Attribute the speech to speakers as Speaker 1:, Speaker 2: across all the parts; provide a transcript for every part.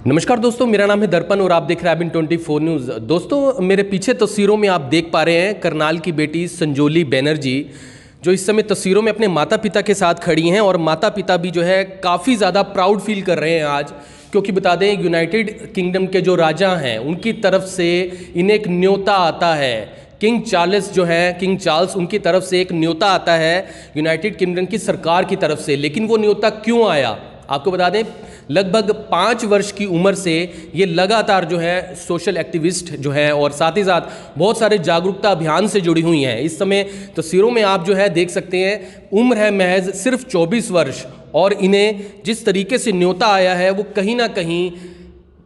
Speaker 1: नमस्कार दोस्तों, मेरा नाम है दर्पण और आप देख रहे हैं अबिन 24 न्यूज़। दोस्तों, मेरे पीछे तस्वीरों में आप देख पा रहे हैं करनाल की बेटी संजोली बैनर्जी, जो इस समय तस्वीरों में अपने माता पिता के साथ खड़ी हैं और माता पिता भी जो है काफ़ी ज़्यादा प्राउड फील कर रहे हैं आज, क्योंकि बता दें यूनाइटेड किंगडम के जो राजा हैं उनकी तरफ से इन्हें एक न्योता आता है। किंग चार्ल्स उनकी तरफ से एक न्योता आता है यूनाइटेड किंगडम की सरकार की तरफ से। लेकिन वो न्योता क्यों आया, आपको बता दें, लगभग 5 वर्ष की उम्र से ये लगातार जो है सोशल एक्टिविस्ट जो है और साथ ही साथ बहुत सारे जागरूकता अभियान से जुड़ी हुई हैं। इस समय तस्वीरों में आप जो है देख सकते हैं, उम्र है महज सिर्फ 24 वर्ष और इन्हें जिस तरीके से न्योता आया है वो कहीं ना कहीं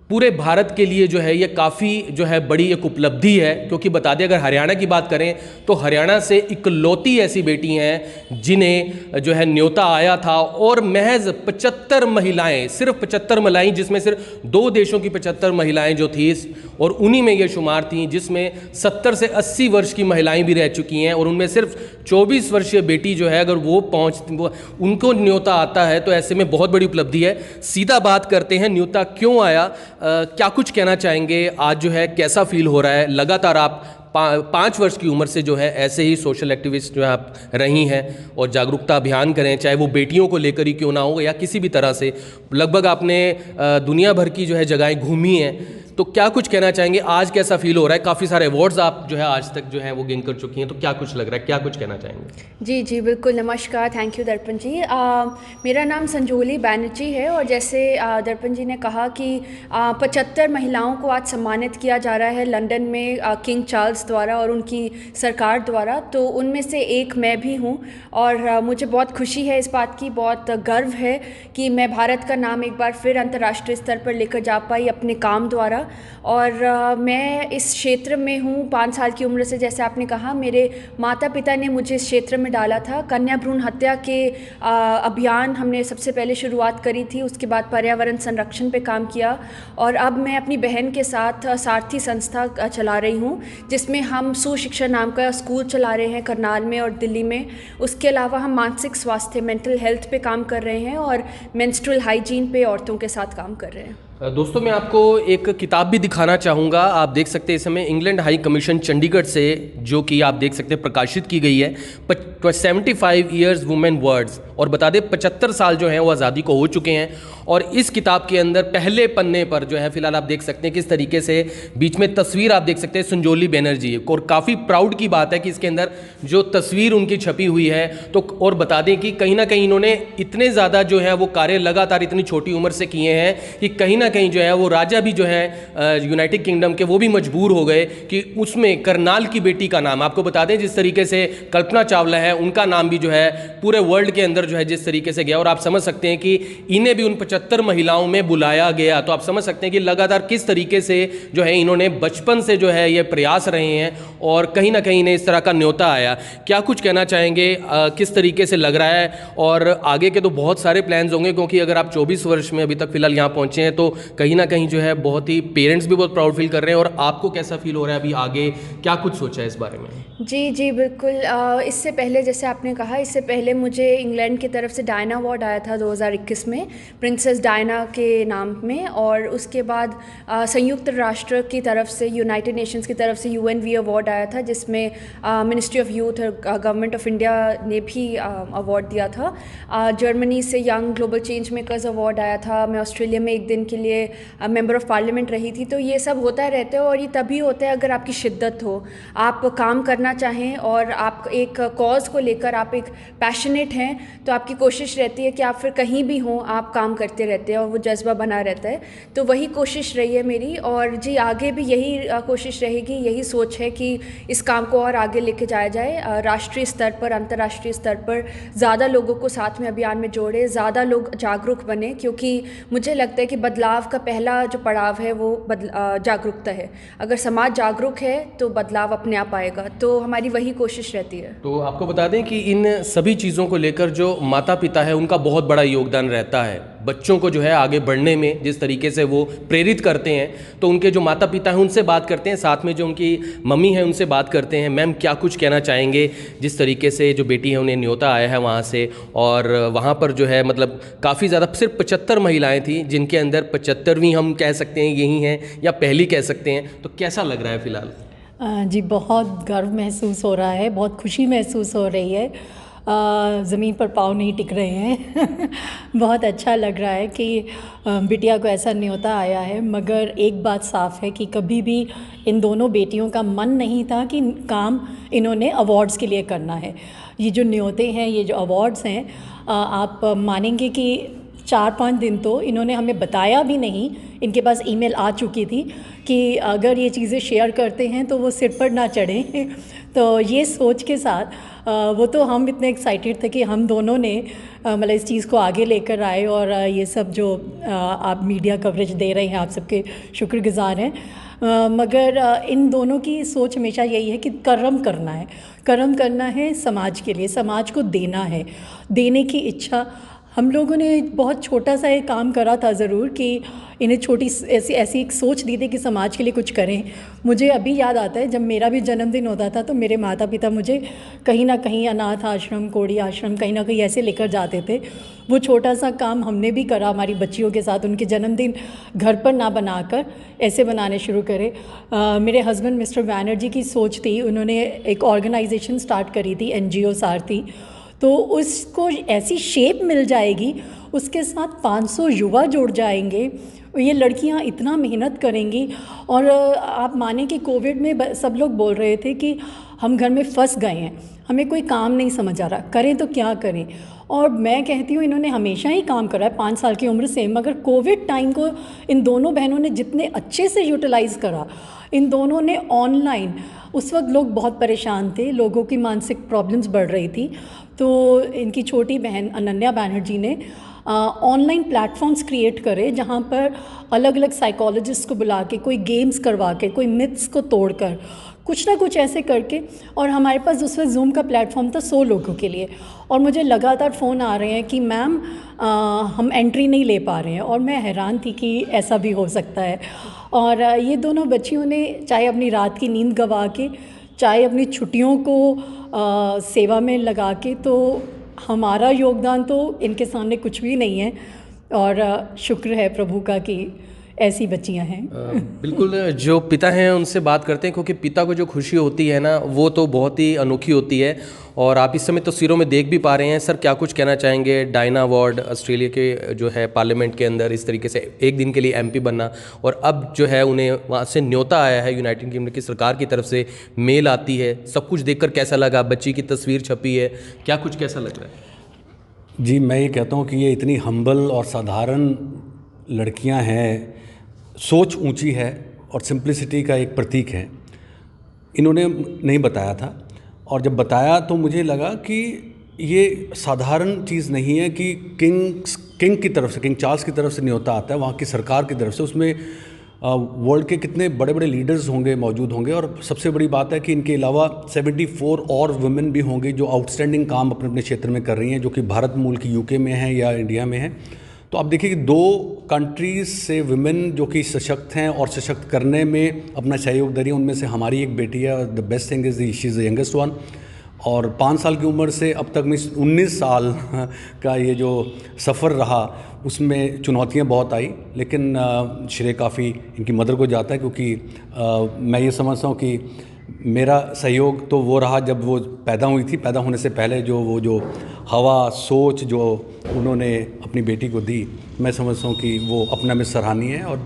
Speaker 1: पूरे भारत के लिए जो है ये काफ़ी जो है बड़ी एक उपलब्धि है। क्योंकि बता दें, अगर हरियाणा की बात करें तो हरियाणा से इकलौती ऐसी बेटी हैं जिन्हें जो है न्योता आया था और महज 75 महिलाएं, सिर्फ 75 महिलाएं, जिसमें सिर्फ 2 देशों की 75 महिलाएं जो थी और उन्हीं में ये शुमार थी, जिसमें 70 से 80 वर्ष की महिलाएं भी रह चुकी हैं और उनमें सिर्फ 24 वर्षीय बेटी जो है, अगर वो उनको न्योता आता है तो ऐसे में बहुत बड़ी उपलब्धि है। सीधा बात करते हैं, न्योता क्यों आया, क्या कुछ कहना चाहेंगे, आज जो है कैसा फील हो रहा है। लगातार आप 5 वर्ष की उम्र से जो है ऐसे ही सोशल एक्टिविस्ट जो है आप रही हैं और जागरूकता अभियान करें, चाहे वो बेटियों को लेकर ही क्यों ना हो या किसी भी तरह से, लगभग आपने दुनिया भर की जो है जगहें घूमी हैं, तो क्या कुछ कहना चाहेंगे, आज कैसा फील हो रहा है। काफ़ी सारे अवार्ड्स आप जो है आज तक जो है वो गेन कर चुकी हैं, तो क्या कुछ लग रहा है, क्या कुछ कहना चाहेंगे।
Speaker 2: जी बिल्कुल, नमस्कार, थैंक यू दर्पण जी। मेरा नाम संजोली बैनर्जी है और जैसे दर्पण जी ने कहा कि 75 महिलाओं को आज सम्मानित किया जा रहा है लंदन में किंग चार्ल्स द्वारा और उनकी सरकार द्वारा, तो उनमें से एक मैं भी हूँ और मुझे बहुत खुशी है इस बात की, बहुत गर्व है कि मैं भारत का नाम एक बार फिर अंतर्राष्ट्रीय स्तर पर लेकर जा पाई अपने काम द्वारा। और मैं इस क्षेत्र में हूँ 5 साल की उम्र से। जैसे आपने कहा, मेरे माता पिता ने मुझे इस क्षेत्र में डाला था। कन्या भ्रूण हत्या के अभियान हमने सबसे पहले शुरुआत करी थी, उसके बाद पर्यावरण संरक्षण पे काम किया और अब मैं अपनी बहन के साथ सारथी संस्था चला रही हूँ, जिसमें हम सुशिक्षा नाम का स्कूल चला रहे हैं करनाल में और दिल्ली में। उसके अलावा हम मानसिक स्वास्थ्य, मेंटल हेल्थ पे काम कर रहे हैं और मेंस्ट्रुअल हाइजीन पे औरतों के साथ काम कर रहे हैं।
Speaker 1: दोस्तों, मैं आपको एक किताब भी दिखाना चाहूँगा। आप देख सकते हैं इस समय इंग्लैंड हाई कमीशन चंडीगढ़ से, जो कि आप देख सकते हैं प्रकाशित की गई है, 75 ईयर्स वुमेन वर्ड्स, और बता दें 75 साल जो हैं वो आज़ादी को हो चुके हैं। और इस किताब के अंदर पहले पन्ने पर जो है फिलहाल आप देख सकते हैं किस तरीके से बीच में तस्वीर आप देख सकते हैं संजोली बैनर्जी, और काफ़ी प्राउड की बात है कि इसके अंदर जो तस्वीर उनकी छपी हुई है, तो और बता दें कि कहीं ना कहीं इन्होंने इतने ज़्यादा जो है वो कार्य लगातार इतनी छोटी उम्र से किए हैं कि कहीं ना कहीं जो है वो राजा भी जो है यूनाइटेड किंगडम के, वो भी मजबूर हो गए कि उसमें करनाल की बेटी का नाम, आपको बता दें जिस तरीके से कल्पना चावला है उनका नाम भी जो है पूरे वर्ल्ड के अंदर जो है जिस तरीके से गया, और आप समझ सकते हैं कि इन्हें भी उन 75 महिलाओं में बुलाया गया। तो आप समझ सकते हैं कि लगातार किस तरीके से जो है इन्होंने बचपन से जो है ये प्रयास रहे हैं और कहीं ना कहीं इन्हें इस तरह का न्योता आया। क्या कुछ कहना चाहेंगे, किस तरीके से लग रहा है, और आगे के तो बहुत सारे प्लान्स होंगे, क्योंकि अगर आप 24 वर्ष में अभी तक फिलहाल यहाँ पहुँचे हैं तो कहीं ना कहीं जो है बहुत ही पेरेंट्स भी बहुत प्राउड फील कर रहे हैं। और आपको कैसा फील हो रहा है अभी, आगे क्या कुछ सोचा है इस बारे में।
Speaker 2: जी बिल्कुल। इससे पहले, जैसे आपने कहा, इससे पहले मुझे इंग्लैंड की तरफ से डायना अवार्ड आया था 2021 में, प्रिंसेस डायना के नाम में, और उसके बाद संयुक्त राष्ट्र की तरफ से, यूनाइटेड नेशंस की तरफ से UNV अवार्ड आया था, जिसमें मिनिस्ट्री ऑफ यूथ और गवर्नमेंट ऑफ इंडिया ने भी अवार्ड दिया था। जर्मनी से young global change makers award आया था। मैं ऑस्ट्रेलिया में एक दिन के लिए मेंबर ऑफ पार्लियामेंट रही थी। तो ये सब होता रहता है और ये तभी होता है अगर आपकी शिद्दत हो, आप काम करना चाहें और आप एक कॉज को लेकर आप एक पैशनेट हैं, तो आपकी कोशिश रहती है कि आप फिर कहीं भी हों आप काम करते रहते हैं और वो जज्बा बना रहता है। तो वही कोशिश रही है मेरी, और जी आगे भी यही कोशिश रहेगी, यही सोच है कि इस काम को और आगे लेके जाया जाए, राष्ट्रीय स्तर पर, अंतर्राष्ट्रीय स्तर पर ज़्यादा लोगों को साथ में अभियान में जोड़े, ज़्यादा लोग जागरूक बने, क्योंकि मुझे लगता है कि बदलाव का पहला जो पड़ाव है वो जागरूकता है। अगर समाज जागरूक है तो बदलाव अपने आप आएगा, तो हमारी वही कोशिश रहती है।
Speaker 1: तो आपको बता दें कि इन सभी चीज़ों को लेकर जो माता पिता है उनका बहुत बड़ा योगदान रहता है बच्चों को जो है आगे बढ़ने में, जिस तरीके से वो प्रेरित करते हैं। तो उनके जो माता पिता हैं उनसे बात करते हैं, साथ में जो उनकी मम्मी है उनसे बात करते हैं। मैम क्या कुछ कहना चाहेंगे, जिस तरीके से जो बेटी है उन्हें न्योता आया है वहाँ से, और वहाँ पर जो है मतलब काफ़ी ज़्यादा, सिर्फ 75 महिलाएँ थी जिनके अंदर 75वीं हम कह सकते हैं यही हैं या पहली कह सकते हैं, तो कैसा लग रहा है फ़िलहाल?
Speaker 3: जी, बहुत गर्व महसूस हो रहा है, बहुत खुशी महसूस हो रही है। ज़मीन पर पाँव नहीं टिक रहे हैं बहुत अच्छा लग रहा है कि बिटिया को ऐसा न्योता आया है। मगर एक बात साफ़ है कि कभी भी इन दोनों बेटियों का मन नहीं था कि काम इन्होंने अवार्ड्स के लिए करना है। ये जो न्योते हैं, ये जो अवार्ड्स हैं, आप मानेंगे कि 4-5 दिन तो इन्होंने हमें बताया भी नहीं। इनके पास ईमेल आ चुकी थी कि अगर ये चीज़ें शेयर करते हैं तो वो सिर पर ना चढ़ें तो ये सोच के साथ वो तो हम इतने एक्साइटेड थे कि हम दोनों ने मतलब इस चीज़ को आगे लेकर आए, और ये सब जो आप मीडिया कवरेज दे रहे हैं, आप सबके शुक्रगुज़ार हैं। मगर इन दोनों की सोच हमेशा यही है कि कर्म करना है समाज के लिए, समाज को देना है, देने की इच्छा। हम लोगों ने बहुत छोटा सा एक काम करा था ज़रूर कि इन्हें छोटी ऐसी एक सोच दी थी कि समाज के लिए कुछ करें। मुझे अभी याद आता है जब मेरा भी जन्मदिन होता था तो मेरे माता पिता मुझे कहीं ना कहीं अनाथ आश्रम, कोढ़ी आश्रम, कहीं ना कहीं ऐसे लेकर जाते थे। वो छोटा सा काम हमने भी करा हमारी बच्चियों के साथ। उनके जन्मदिन घर पर ना बनाकर ऐसे बनाने शुरू करे। मेरे हस्बैंड मिस्टर बैनर्जी की सोच थी, उन्होंने एक ऑर्गेनाइजेशन स्टार्ट करी थी, NGO सारथी। तो उसको ऐसी शेप मिल जाएगी, उसके साथ 500 युवा जुड़ जाएंगे, ये लड़कियां इतना मेहनत करेंगी। और आप माने कि कोविड में सब लोग बोल रहे थे कि हम घर में फंस गए हैं, हमें कोई काम नहीं समझ आ रहा, करें तो क्या करें। और मैं कहती हूँ इन्होंने हमेशा ही काम करा है 5 साल की उम्र से, मगर कोविड टाइम को इन दोनों बहनों ने जितने अच्छे से यूटिलाइज़ करा। इन दोनों ने ऑनलाइन, उस वक्त लोग बहुत परेशान थे, लोगों की मानसिक प्रॉब्लम्स बढ़ रही थी, तो इनकी छोटी बहन अनन्या बैनर्जी ने ऑनलाइन प्लेटफॉर्म्स क्रिएट करे जहाँ पर अलग अलग साइकोलॉजिस्ट को बुला के, कोई गेम्स करवा के, कोई मिथ्स को तोड़कर, कुछ ना कुछ ऐसे करके। और हमारे पास उस वक्त जूम का प्लेटफॉर्म था 100 लोगों के लिए, और मुझे लगातार फ़ोन आ रहे हैं कि मैम हम एंट्री नहीं ले पा रहे हैं। और मैं हैरान थी कि ऐसा भी हो सकता है। और ये दोनों बच्चियों ने चाहे अपनी रात की नींद गंवा के, चाहे अपनी छुट्टियों को सेवा में लगा के, तो हमारा योगदान तो इनके सामने कुछ भी नहीं है। और शुक्र है प्रभु का कि ऐसी बच्चियां हैं।
Speaker 1: बिल्कुल, जो पिता हैं उनसे बात करते हैं, क्योंकि पिता को जो खुशी होती है ना वो तो बहुत ही अनोखी होती है। और आप इस समय तस्वीरों में देख भी पा रहे हैं। सर क्या कुछ कहना चाहेंगे, डायना अवार्ड ऑस्ट्रेलिया के जो है पार्लियामेंट के अंदर इस तरीके से एक दिन के लिए MP बनना, और अब जो है उन्हें वहाँ से न्योता आया है, यूनाइटेड किंगडम की सरकार की तरफ से मेल आती है, सब कुछ देखकर कैसा लगा? बच्ची की तस्वीर छपी है, क्या कुछ कैसा लग रहा है?
Speaker 4: जी, मैं ये कहता हूँ कि ये इतनी हम्बल और साधारण लड़कियाँ हैं, सोच ऊंची है और सिंप्लिसिटी का एक प्रतीक है। इन्होंने नहीं बताया था, और जब बताया तो मुझे लगा कि ये साधारण चीज़ नहीं है कि किंग की तरफ से, किंग चार्ल्स की तरफ से न्योता आता है, वहाँ की सरकार की तरफ से। उसमें वर्ल्ड के कितने बड़े बड़े लीडर्स होंगे, मौजूद होंगे, और सबसे बड़ी बात है कि इनके अलावा 74 और वुमेन भी होंगी जो आउटस्टैंडिंग काम अपने अपने क्षेत्र में कर रही हैं, जो कि भारत मूल की UK में है या इंडिया में है। तो आप देखिए कि 2 कंट्रीज़ से विमेन जो कि सशक्त हैं और सशक्त करने में अपना सहयोग दे रही हैं, उनमें से हमारी एक बेटी है। The best thing is she is the youngest one, और 5 साल की उम्र से अब तक में 19 साल का ये जो सफ़र रहा, उसमें चुनौतियां बहुत आई, लेकिन श्रेय काफ़ी इनकी मदर को जाता है, क्योंकि मैं ये समझता हूँ कि मेरा सहयोग तो वो रहा जब वो पैदा हुई थी। पैदा होने से पहले जो हवा, सोच जो उन्होंने अपनी बेटी को दी, मैं समझता हूँ कि वो अपने में सराहनीय है। और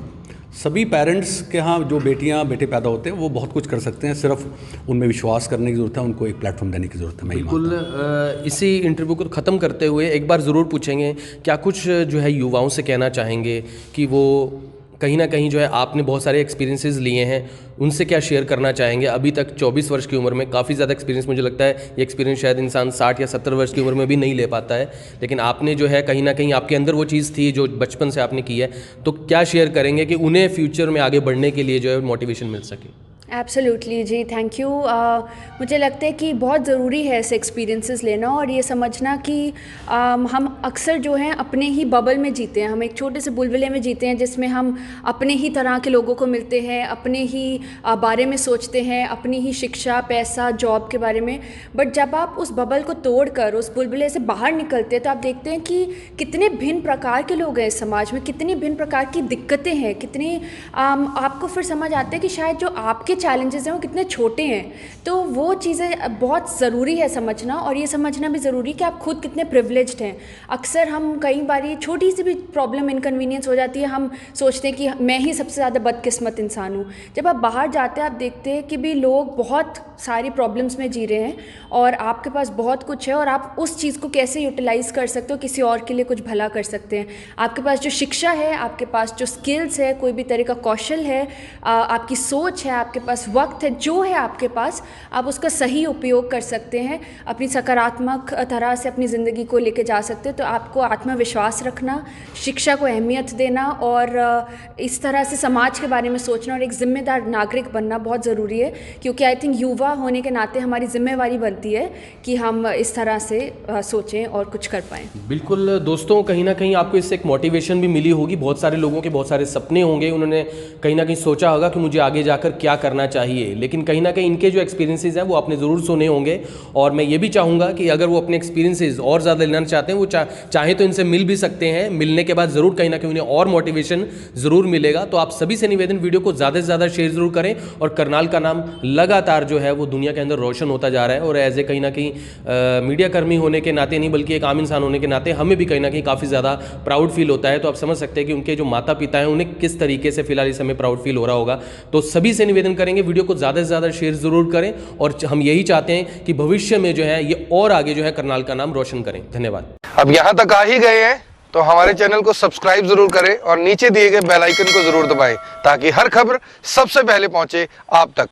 Speaker 4: सभी पेरेंट्स के यहाँ जो बेटे पैदा होते हैं वो बहुत कुछ कर सकते हैं, सिर्फ उनमें विश्वास करने की ज़रूरत है, उनको एक प्लेटफॉर्म देने की ज़रूरत है। मैं
Speaker 1: बिल्कुल, इसी इंटरव्यू को ख़त्म करते हुए एक बार ज़रूर पूछेंगे, क्या कुछ जो है युवाओं से कहना चाहेंगे कि वो कहीं ना कहीं जो है आपने बहुत सारे एक्सपीरियंसेस लिए हैं, उनसे क्या शेयर करना चाहेंगे? अभी तक 24 वर्ष की उम्र में काफ़ी ज़्यादा एक्सपीरियंस, मुझे लगता है ये एक्सपीरियंस शायद इंसान 60 या 70 वर्ष की उम्र में भी नहीं ले पाता है, लेकिन आपने जो है कहीं ना कहीं आपके अंदर वो चीज़ थी जो बचपन से आपने की है, तो क्या शेयर करेंगे कि उन्हें फ्यूचर में आगे बढ़ने के लिए जो है मोटिवेशन मिल सके?
Speaker 2: एब्सोल्युटली जी, थैंक यू। मुझे लगता है कि बहुत ज़रूरी है ऐसे एक्सपीरियंसेस लेना और ये समझना कि हम अक्सर जो हैं अपने ही बबल में जीते हैं, हम एक छोटे से बुलबुले में जीते हैं जिसमें हम अपने ही तरह के लोगों को मिलते हैं, अपने ही बारे में सोचते हैं, अपनी ही शिक्षा, पैसा, जॉब के बारे में। बट जब आप उस बबल को तोड़कर उस बुलबुले से बाहर निकलते हैं तो आप देखते हैं कि कितने भिन्न प्रकार के लोग हैं इस समाज में, कितनी भिन्न प्रकार की दिक्कतें हैं, कितनी आपको फिर समझ आता है कि शायद जो आपके चैलेंजेस हैं वो कितने छोटे हैं। तो वो चीज़ें बहुत ज़रूरी है समझना, और ये समझना भी ज़रूरी कि आप खुद कितने प्रिविलेज्ड हैं। अक्सर हम कई बारी छोटी सी भी प्रॉब्लम, इनकन्वीनियंस हो जाती है, हम सोचते हैं कि मैं ही सबसे ज़्यादा बदकिस्मत इंसान हूँ। जब आप बाहर जाते हैं आप देखते हैं कि भी लोग बहुत सारी प्रॉब्लम्स में जी रहे हैं और आपके पास बहुत कुछ है और आप उस चीज़ को कैसे यूटिलाइज़ कर सकते हो, किसी और के लिए कुछ भला कर सकते हैं। आपके पास जो शिक्षा है, आपके पास जो स्किल्स है, कोई भी तरह का कौशल है, आपकी सोच है, आपके पास वक्त है, जो है आपके पास, आप उसका सही उपयोग कर सकते हैं, अपनी सकारात्मक तरह से अपनी ज़िंदगी को लेके जा सकते हैं। तो आपको आत्मविश्वास रखना, शिक्षा को अहमियत देना और इस तरह से समाज के बारे में सोचना और एक ज़िम्मेदार नागरिक बनना बहुत ज़रूरी है, क्योंकि आई थिंक युवा होने के नाते हमारी ज़िम्मेवारी बनती है कि हम इस तरह से सोचें और कुछ कर पाएँ।
Speaker 1: बिल्कुल दोस्तों, कहीं ना कहीं आपको इससे एक मोटिवेशन भी मिली होगी। बहुत सारे लोगों के बहुत सारे सपने होंगे, उन्होंने कहीं ना कहीं सोचा होगा कि मुझे आगे जाकर क्या करना चाहिए, लेकिन कहीं ना कहीं इनके जो एक्सपीरियंसेस हैं वो आपने ज़रूर सुने होंगे। और मैं ये भी चाहूँगा कि अगर वो अपने एक्सपीरियंसेस और ज़्यादा लेना चाहते हैं, वो चाहें तो इनसे मिल भी सकते हैं। मिलने के बाद ज़रूर कहीं ना कहीं उन्हें और मोटिवेशन ज़रूर मिलेगा। तो आप सभी से निवेदन, वीडियो को ज़्यादा से ज़्यादा शेयर ज़रूर करें। और करनाल का नाम लगातार जो है वो दुनिया के अंदर रोशन होता जा रहा है, और एज ए कहीं ना कहीं मीडिया कर्मी होने के नाते नहीं बल्कि एक आम इंसान होने के नाते हमें भी कहीं ना कहीं काफ़ी ज़्यादा प्राउड फील होता है। तो आप समझ सकते हैं कि उनके जो माता पिता हैं उन्हें किस तरीके से फिलहाल इस समय प्राउड फील हो रहा होगा। तो सभी से निवेदन करेंगे, वीडियो को ज़्यादा से ज़्यादा शेयर ज़रूर करें, और हम यही चाहते हैं कि भविष्य में जो है ये और आगे जो है करनाल का नाम रोशन करें। धन्यवाद।
Speaker 5: अब यहाँ तक आ ही गए हैं तो हमारे चैनल को सब्सक्राइब जरूर करें और नीचे दिए गए बेल आइकन को जरूर दबाएं ताकि हर खबर सबसे पहले पहुंचे आप तक।